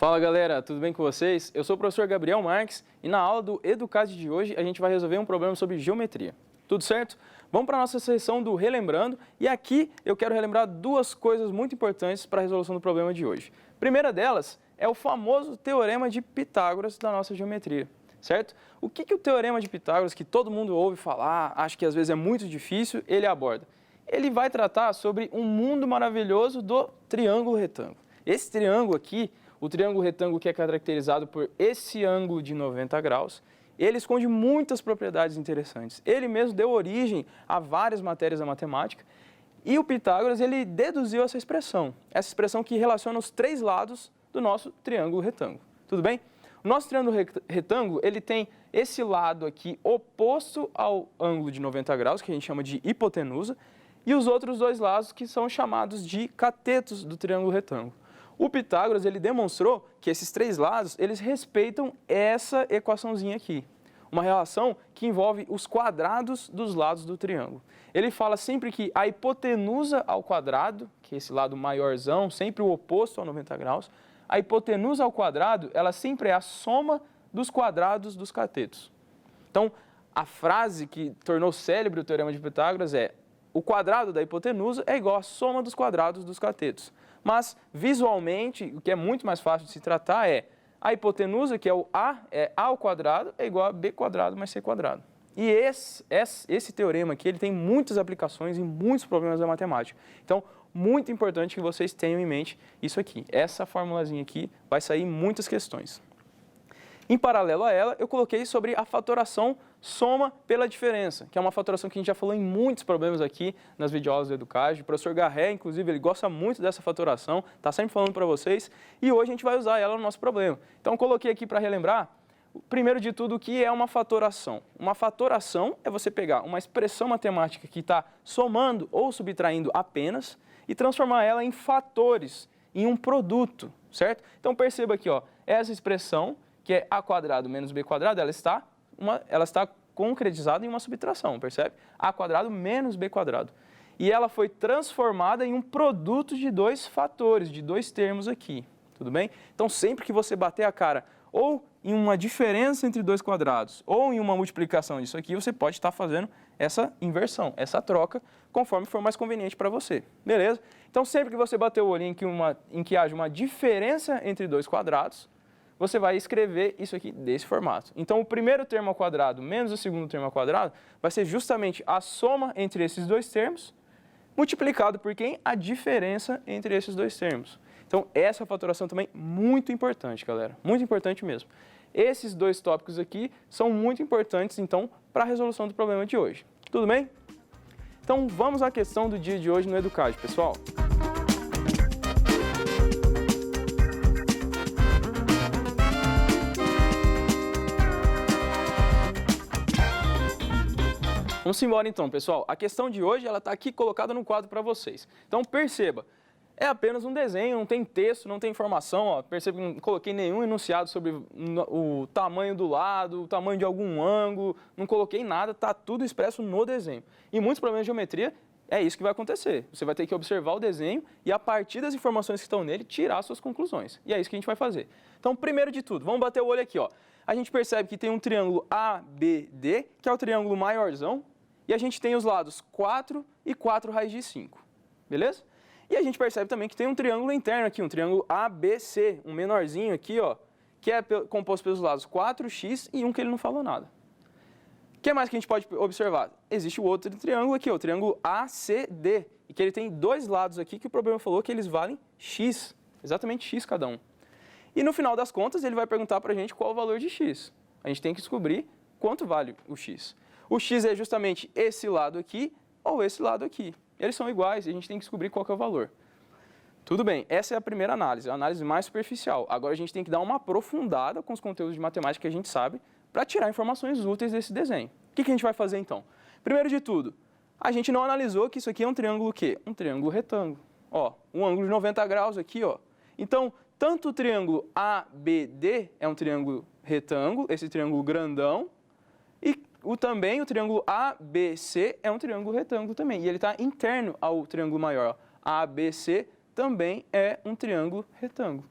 Fala galera, tudo bem com vocês? Eu sou o professor Gabriel Marques e na aula do Educad de hoje a gente vai resolver um problema sobre geometria. Tudo certo? Vamos para a nossa sessão do Relembrando e aqui eu quero relembrar duas coisas muito importantes para a resolução do problema de hoje. A primeira delas é o famoso Teorema de Pitágoras da nossa geometria, certo? O que o Teorema de Pitágoras, que todo mundo ouve falar, acha que às vezes é muito difícil, ele aborda? Ele vai tratar sobre um mundo maravilhoso do triângulo retângulo. Esse triângulo aqui, o triângulo retângulo que é caracterizado por esse ângulo de 90 graus, ele esconde muitas propriedades interessantes. Ele mesmo deu origem a várias matérias da matemática e o Pitágoras ele deduziu essa expressão que relaciona os três lados do nosso triângulo retângulo. Tudo bem? O nosso triângulo retângulo ele tem esse lado aqui oposto ao ângulo de 90 graus, que a gente chama de hipotenusa, e os outros dois lados que são chamados de catetos do triângulo retângulo. O Pitágoras ele demonstrou que esses três lados eles respeitam essa equaçãozinha aqui, uma relação que envolve os quadrados dos lados do triângulo. Ele fala sempre que a hipotenusa ao quadrado, que é esse lado maiorzão, sempre o oposto ao 90 graus, a hipotenusa ao quadrado ela sempre é a soma dos quadrados dos catetos. Então, a frase que tornou célebre o Teorema de Pitágoras é: o quadrado da hipotenusa é igual à soma dos quadrados dos catetos. Mas, visualmente, o que é muito mais fácil de se tratar é a hipotenusa, que é o A, é A ao quadrado, é igual a B quadrado mais C quadrado. E esse teorema aqui, ele tem muitas aplicações em muitos problemas da matemática. Então, muito importante que vocês tenham em mente isso aqui. Essa formulazinha aqui vai sair em muitas questões. Em paralelo a ela, eu coloquei sobre a fatoração soma pela diferença, que é uma fatoração que a gente já falou em muitos problemas aqui nas videoaulas do Educad. O professor Garré, inclusive, ele gosta muito dessa fatoração, está sempre falando para vocês, e hoje a gente vai usar ela no nosso problema. Então, coloquei aqui para relembrar, primeiro de tudo, o que é uma fatoração. Uma fatoração é você pegar uma expressão matemática que está somando ou subtraindo apenas e transformar ela em fatores, em um produto, certo? Então, perceba aqui, ó, essa expressão, que é a quadrado menos b quadrado, ela está concretizada em uma subtração, percebe? A quadrado menos b quadrado. E ela foi transformada em um produto de dois fatores, de dois termos aqui, tudo bem? Então, sempre que você bater a cara ou em uma diferença entre dois quadrados ou em uma multiplicação disso aqui, você pode estar fazendo essa inversão, essa troca, conforme for mais conveniente para você, beleza? Então, sempre que você bater o olho em que haja uma diferença entre dois quadrados, você vai escrever isso aqui desse formato. Então, o primeiro termo ao quadrado menos o segundo termo ao quadrado vai ser justamente a soma entre esses dois termos, multiplicado por quem? A diferença entre esses dois termos. Então, essa fatoração também é muito importante, galera. Muito importante mesmo. Esses dois tópicos aqui são muito importantes, então, para a resolução do problema de hoje. Tudo bem? Então, vamos à questão do dia de hoje no Educad, pessoal. Vamos embora então, pessoal. A questão de hoje ela está aqui colocada no quadro para vocês. Então perceba, é apenas um desenho, não tem texto, não tem informação. Ó. Perceba que não coloquei nenhum enunciado sobre o tamanho do lado, o tamanho de algum ângulo, não coloquei nada, está tudo expresso no desenho. Em muitos problemas de geometria é isso que vai acontecer. Você vai ter que observar o desenho e a partir das informações que estão nele, tirar suas conclusões. E é isso que a gente vai fazer. Então, primeiro de tudo, vamos bater o olho aqui. Ó. A gente percebe que tem um triângulo ABD, que é o triângulo maiorzão, e a gente tem os lados 4 e 4 raiz de 5, beleza? E a gente percebe também que tem um triângulo interno aqui, um triângulo ABC, um menorzinho aqui, ó, que é composto pelos lados 4x e um que ele não falou nada. O que mais que a gente pode observar? Existe o outro triângulo aqui, ó, o triângulo ACD, e que ele tem dois lados aqui que o problema falou que eles valem x, exatamente x cada um. E no final das contas ele vai perguntar pra gente qual o valor de x. A gente tem que descobrir quanto vale o x. O x é justamente esse lado aqui ou esse lado aqui. Eles são iguais e a gente tem que descobrir qual que é o valor. Tudo bem, essa é a primeira análise, a análise mais superficial. Agora a gente tem que dar uma aprofundada com os conteúdos de matemática que a gente sabe para tirar informações úteis desse desenho. O que a gente vai fazer então? Primeiro de tudo, a gente não analisou que isso aqui é um triângulo o quê? Um triângulo retângulo. Ó, um ângulo de 90 graus aqui, ó. Então, tanto o triângulo ABD é um triângulo retângulo, esse triângulo grandão, e também o triângulo ABC é um triângulo retângulo também, e ele está interno ao triângulo maior. ABC também é um triângulo retângulo.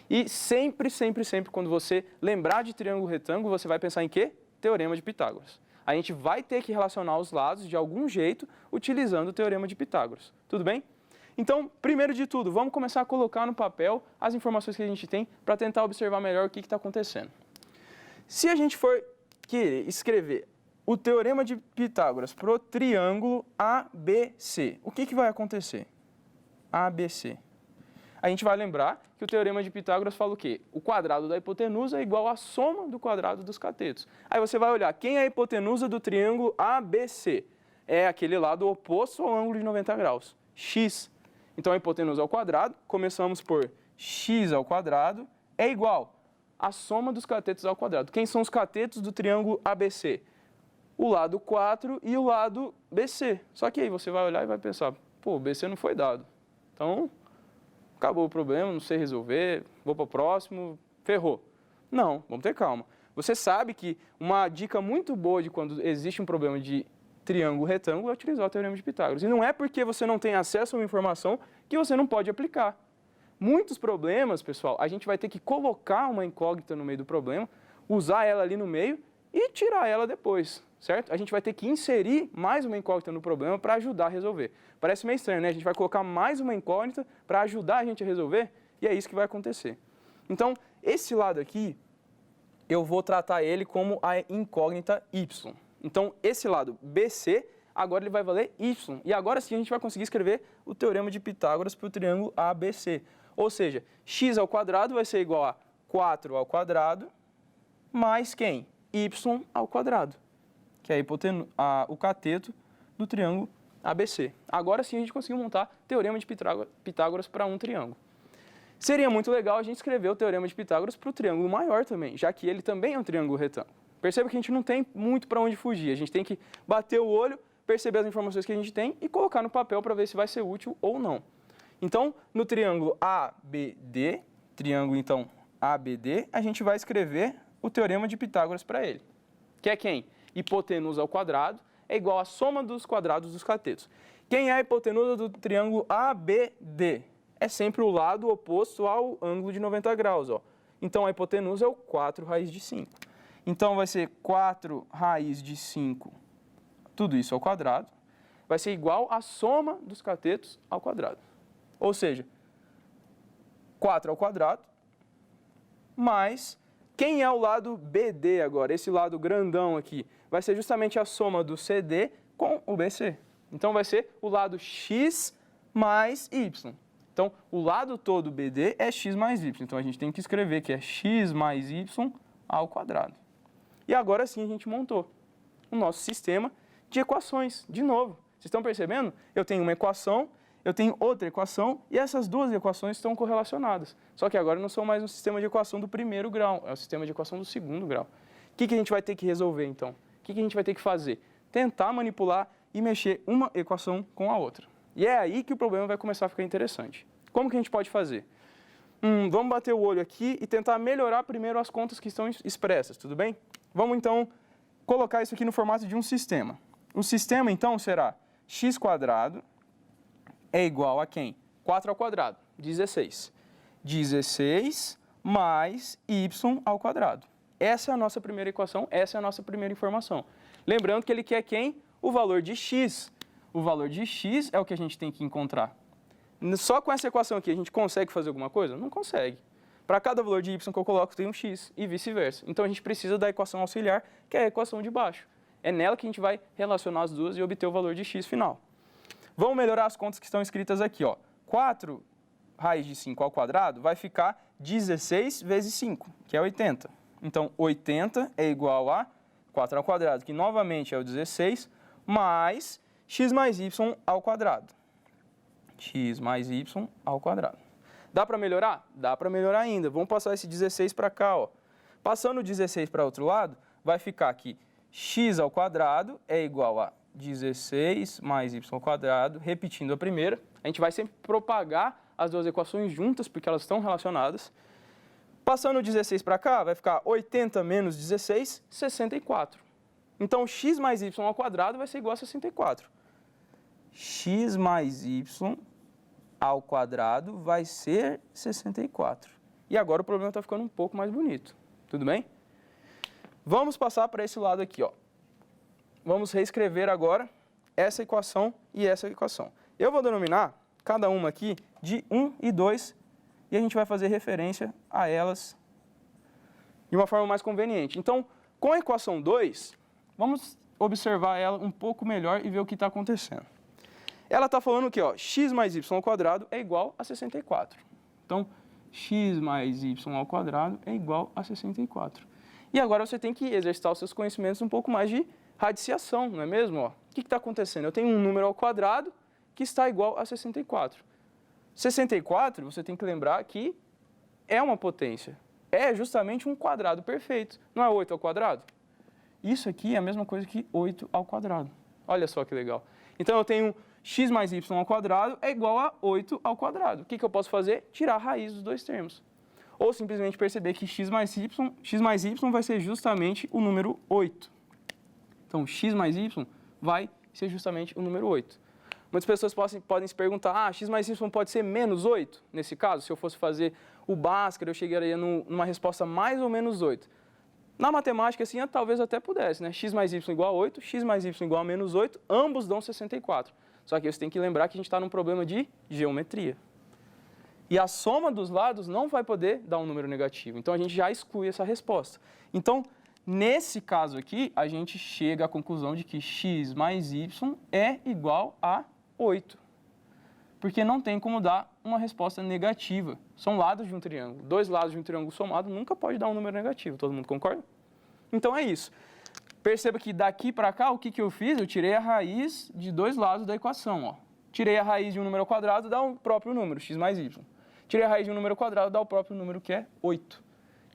E sempre, sempre, sempre, quando você lembrar de triângulo retângulo, você vai pensar em quê? Teorema de Pitágoras. A gente vai ter que relacionar os lados de algum jeito utilizando o teorema de Pitágoras. Tudo bem? Então, primeiro de tudo, vamos começar a colocar no papel as informações que a gente tem para tentar observar melhor o que está acontecendo. Se a gente for querer escrever o teorema de Pitágoras para o triângulo ABC, o que vai acontecer? ABC. A gente vai lembrar que o teorema de Pitágoras fala o quê? O quadrado da hipotenusa é igual à soma do quadrado dos catetos. Aí você vai olhar, quem é a hipotenusa do triângulo ABC? É aquele lado oposto ao ângulo de 90 graus, x. Então, a hipotenusa ao quadrado, começamos por x ao quadrado, é igual à soma dos catetos ao quadrado. Quem são os catetos do triângulo ABC? O lado 4 e o lado BC. Só que aí você vai olhar e vai pensar, pô, BC não foi dado. Então, acabou o problema, não sei resolver, vou para o próximo, ferrou. Não, vamos ter calma. Você sabe que uma dica muito boa de quando existe um problema de triângulo retângulo é utilizar o teorema de Pitágoras. E não é porque você não tem acesso a uma informação que você não pode aplicar. Muitos problemas, pessoal, a gente vai ter que colocar uma incógnita no meio do problema, usar ela ali no meio e tirar ela depois, certo? A gente vai ter que inserir mais uma incógnita no problema para ajudar a resolver. Parece meio estranho, né? A gente vai colocar mais uma incógnita para ajudar a gente a resolver e é isso que vai acontecer. Então, esse lado aqui, eu vou tratar ele como a incógnita y. Então, esse lado BC, agora ele vai valer y. E agora sim a gente vai conseguir escrever o teorema de Pitágoras para o triângulo ABC. Ou seja, x ao quadrado vai ser igual a 4 ao quadrado mais quem? Y ao quadrado, que é o cateto do triângulo ABC. Agora sim a gente conseguiu montar teorema de Pitágoras para um triângulo. Seria muito legal a gente escrever o teorema de Pitágoras para o triângulo maior também, já que ele também é um triângulo retângulo. Perceba que a gente não tem muito para onde fugir, a gente tem que bater o olho, perceber as informações que a gente tem e colocar no papel para ver se vai ser útil ou não. Então, no triângulo ABD, a gente vai escrever o teorema de Pitágoras para ele, que é quem? Hipotenusa ao quadrado é igual à soma dos quadrados dos catetos. Quem é a hipotenusa do triângulo ABD? É sempre o lado oposto ao ângulo de 90 graus. Ó. Então, a hipotenusa é o 4 raiz de 5. Então, vai ser 4 raiz de 5, tudo isso ao quadrado, vai ser igual à soma dos catetos ao quadrado. Ou seja, 4 ao quadrado, mais, quem é o lado BD agora? Esse lado grandão aqui, vai ser justamente a soma do CD com o BC. Então, vai ser o lado x mais y. Então, o lado todo BD é x mais y. Então, a gente tem que escrever que é x mais y ao quadrado. E agora sim a gente montou o nosso sistema de equações, de novo. Vocês estão percebendo? Eu tenho uma equação, eu tenho outra equação e essas duas equações estão correlacionadas. Só que agora não são mais um sistema de equação do primeiro grau, é um sistema de equação do segundo grau. O que a gente vai ter que resolver então? O que a gente vai ter que fazer? Tentar manipular e mexer uma equação com a outra. E é aí que o problema vai começar a ficar interessante. Como que a gente pode fazer? Vamos bater o olho aqui e tentar melhorar primeiro as contas que estão expressas, tudo bem? Vamos então colocar isso aqui no formato de um sistema. O sistema então será x² é igual a quem? 4 ao quadrado, 16. 16 mais y ao quadrado. Essa é a nossa primeira equação, essa é a nossa primeira informação. Lembrando que ele quer quem? O valor de x. O valor de x é o que a gente tem que encontrar. Só com essa equação aqui a gente consegue fazer alguma coisa? Não consegue. Para cada valor de y que eu coloco tem um x e vice-versa. Então a gente precisa da equação auxiliar, que é a equação de baixo. É nela que a gente vai relacionar as duas e obter o valor de x final. Vamos melhorar as contas que estão escritas aqui. Ó. 4 raiz de 5 ao quadrado vai ficar 16 vezes 5, que é 80. Então 80 é igual a 4 ao quadrado, que novamente é o 16, mais x mais y ao quadrado. X mais y ao quadrado. Dá para melhorar? Dá para melhorar ainda. Vamos passar esse 16 para cá. Ó. Passando o 16 para o outro lado, vai ficar que x ao quadrado é igual a 16 mais y ao quadrado, repetindo a primeira. A gente vai sempre propagar as duas equações juntas, porque elas estão relacionadas. Passando o 16 para cá, vai ficar 80 menos 16, 64. Então, x mais y ao quadrado vai ser igual a 64. X mais y ao quadrado vai ser 64. E agora o problema está ficando um pouco mais bonito. Tudo bem? Vamos passar para esse lado aqui, ó. Vamos reescrever agora essa equação e essa equação. Eu vou denominar cada uma aqui de 1 e 2 e a gente vai fazer referência a elas de uma forma mais conveniente. Então, com a equação 2, vamos observar ela um pouco melhor e ver o que está acontecendo. Ela está falando que x mais y ao quadrado é igual a 64. Então, x mais y ao quadrado é igual a 64. E agora você tem que exercitar os seus conhecimentos um pouco mais de radiciação, não é mesmo? O que está acontecendo? Eu tenho um número ao quadrado que está igual a 64. 64, você tem que lembrar que é uma potência. É justamente um quadrado perfeito. Não é 8 ao quadrado? Isso aqui é a mesma coisa que 8 ao quadrado. Olha só que legal. Então, eu tenho x mais y ao quadrado é igual a 8 ao quadrado. O que eu posso fazer? Tirar a raiz dos dois termos. Ou simplesmente perceber que x mais y vai ser justamente o número 8. Então, x mais y vai ser justamente o número 8. Muitas pessoas podem se perguntar, x mais y pode ser menos 8? Nesse caso, se eu fosse fazer o Bhaskara, eu chegaria numa resposta mais ou menos 8. Na matemática, assim, talvez até pudesse, né? X mais y igual a 8, x mais y igual a menos 8, ambos dão 64. Só que você tem que lembrar que a gente está num problema de geometria. E a soma dos lados não vai poder dar um número negativo. Então, a gente já exclui essa resposta. Então, nesse caso aqui, a gente chega à conclusão de que x mais y é igual a 8. Porque não tem como dar uma resposta negativa. São lados de um triângulo. Dois lados de um triângulo somado nunca pode dar um número negativo. Todo mundo concorda? Então, é isso. Perceba que daqui para cá, o que eu fiz? Eu tirei a raiz de dois lados da equação. Ó. Tirei a raiz de um número ao quadrado, dá o próprio número, x mais y. Tirei a raiz de um número ao quadrado, dá o próprio número, que é 8.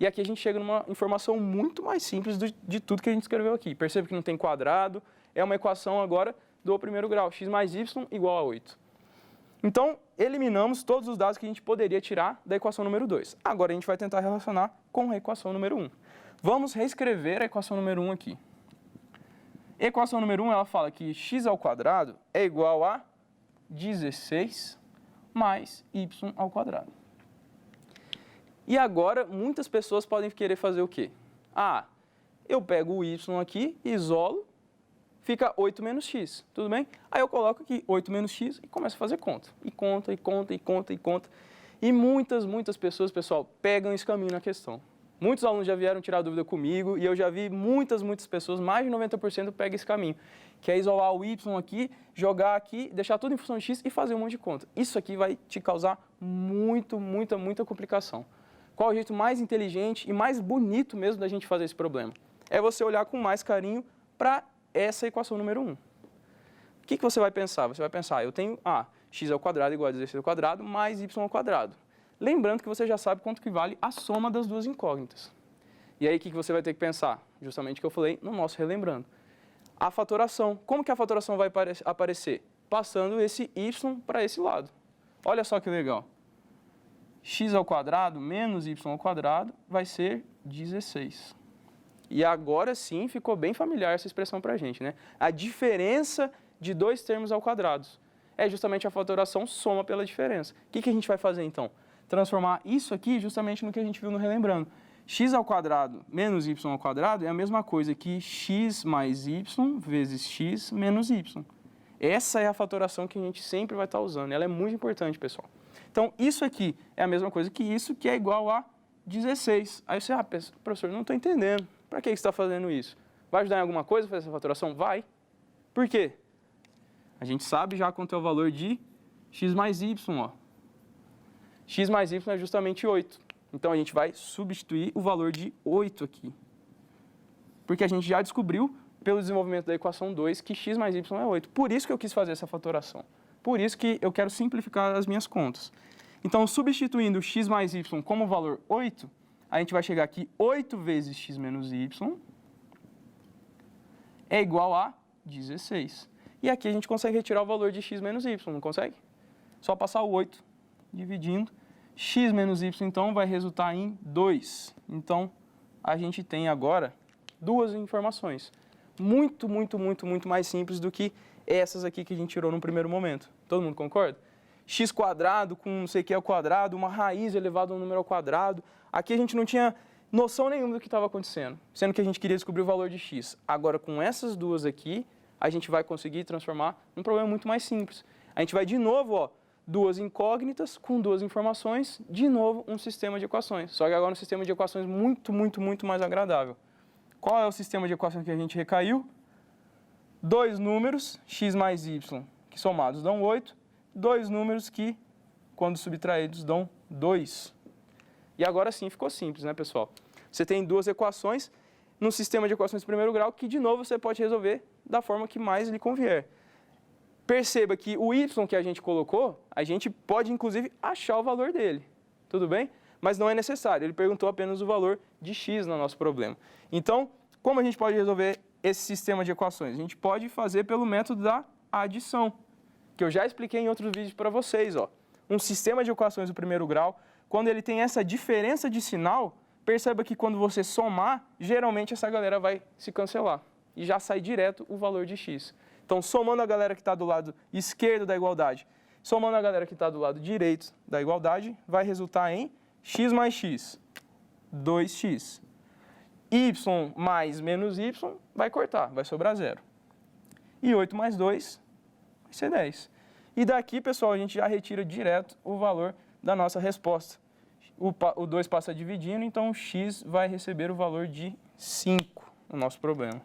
E aqui a gente chega numa informação muito mais simples de tudo que a gente escreveu aqui. Perceba que não tem quadrado, é uma equação agora do primeiro grau, x mais y igual a 8. Então, eliminamos todos os dados que a gente poderia tirar da equação número 2. Agora a gente vai tentar relacionar com a equação número 1. Vamos reescrever a equação número 1 aqui. Equação número 1, ela fala que x ao quadrado é igual a 16 mais y ao quadrado. E agora, muitas pessoas podem querer fazer o quê? Eu pego o y aqui, isolo, fica 8 menos x, tudo bem? Aí eu coloco aqui 8 menos x e começo a fazer conta. E conta, e conta, e conta, e conta. E muitas pessoas, pessoal, pegam esse caminho na questão. Muitos alunos já vieram tirar dúvida comigo e eu já vi muitas pessoas, mais de 90% pegam esse caminho, que é isolar o y aqui, jogar aqui, deixar tudo em função de x e fazer um monte de conta. Isso aqui vai te causar muita complicação. Qual é o jeito mais inteligente e mais bonito mesmo da gente fazer esse problema? É você olhar com mais carinho para essa equação número 1. O que você vai pensar? Você vai pensar, eu tenho x ao quadrado igual a 16 ao quadrado mais y ao quadrado. Lembrando que você já sabe quanto que vale a soma das duas incógnitas. E aí, o que você vai ter que pensar? Justamente o que eu falei no nosso relembrando. A fatoração. Como que a fatoração vai aparecer? Passando esse y para esse lado. Olha só que legal. X ao quadrado menos y ao quadrado vai ser 16. E agora sim ficou bem familiar essa expressão para a gente, né? A diferença de dois termos ao quadrado. É justamente a fatoração soma pela diferença. O que a gente vai fazer então? Transformar isso aqui justamente no que a gente viu no relembrando. X ao quadrado menos y ao quadrado é a mesma coisa que x mais y vezes x menos y. Essa é a fatoração que a gente sempre vai estar usando. Ela é muito importante, pessoal. Então, isso aqui é a mesma coisa que isso, que é igual a 16. Aí você, professor, não estou entendendo. Para que você está fazendo isso? Vai ajudar em alguma coisa fazer essa fatoração? Vai. Por quê? A gente sabe já quanto é o valor de x mais y, ó. X mais y é justamente 8. Então, a gente vai substituir o valor de 8 aqui. Porque a gente já descobriu, pelo desenvolvimento da equação 2, que x mais y é 8. Por isso que eu quis fazer essa fatoração. Por isso que eu quero simplificar as minhas contas. Então, substituindo x mais y como valor 8, a gente vai chegar aqui, 8 vezes x menos y é igual a 16. E aqui a gente consegue retirar o valor de x menos y, não consegue? Só passar o 8 dividindo. X menos y, então, vai resultar em 2. Então, a gente tem agora duas informações. Muito mais simples do que essas aqui que a gente tirou no primeiro momento. Todo mundo concorda? x quadrado com não sei o que ao quadrado, uma raiz elevada a um número ao quadrado. Aqui a gente não tinha noção nenhuma do que estava acontecendo, sendo que a gente queria descobrir o valor de x. Agora, com essas duas aqui, a gente vai conseguir transformar num problema muito mais simples. A gente vai de novo, ó, duas incógnitas com duas informações, de novo um sistema de equações. Só que agora um sistema de equações muito mais agradável. Qual é o sistema de equações que a gente recaiu? Dois números, x mais y, que somados dão 8, dois números que, quando subtraídos, dão 2. E agora sim ficou simples, né, pessoal? Você tem duas equações no sistema de equações de primeiro grau que, de novo, você pode resolver da forma que mais lhe convier. Perceba que o y que a gente colocou, a gente pode, inclusive, achar o valor dele, tudo bem? Mas não é necessário, ele perguntou apenas o valor de x no nosso problema. Então, como a gente pode resolver esse sistema de equações? A gente pode fazer pelo método da adição, que eu já expliquei em outros vídeos para vocês, ó. Um sistema de equações do primeiro grau, quando ele tem essa diferença de sinal, perceba que quando você somar, geralmente essa galera vai se cancelar e já sai direto o valor de x. Então, somando a galera que está do lado esquerdo da igualdade, somando a galera que está do lado direito da igualdade, vai resultar em x mais x, 2x. Y mais menos y vai cortar, vai sobrar 0. E 8 mais 2 vai ser 10. E daqui, pessoal, a gente já retira direto o valor da nossa resposta. O 2 passa dividindo, então o x vai receber o valor de 5 no nosso problema.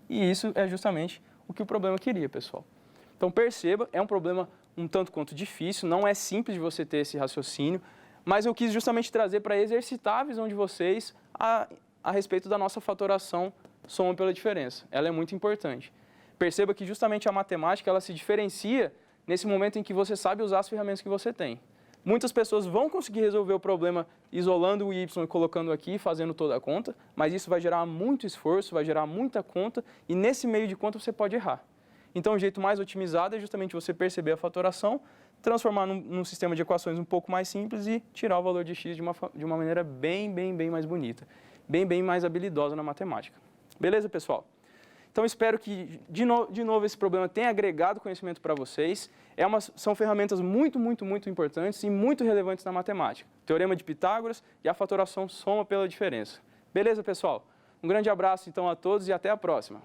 E isso é justamente o que o problema queria, pessoal. Então perceba, é um problema um tanto quanto difícil, não é simples de você ter esse raciocínio, mas eu quis justamente trazer para exercitar a visão de vocês a respeito da nossa fatoração soma pela diferença. Ela é muito importante. Perceba que justamente a matemática ela se diferencia nesse momento em que você sabe usar as ferramentas que você tem. Muitas pessoas vão conseguir resolver o problema isolando o y e colocando aqui, fazendo toda a conta, mas isso vai gerar muito esforço, vai gerar muita conta e nesse meio de conta você pode errar. Então o jeito mais otimizado é justamente você perceber a fatoração, transformar num sistema de equações um pouco mais simples e tirar o valor de x de uma maneira bem mais bonita, bem mais habilidosa na matemática. Beleza, pessoal? Então, espero que, de novo, esse problema tenha agregado conhecimento para vocês. São ferramentas muito importantes e muito relevantes na matemática. Teorema de Pitágoras e a fatoração soma pela diferença. Beleza, pessoal? Um grande abraço, então, a todos e até a próxima.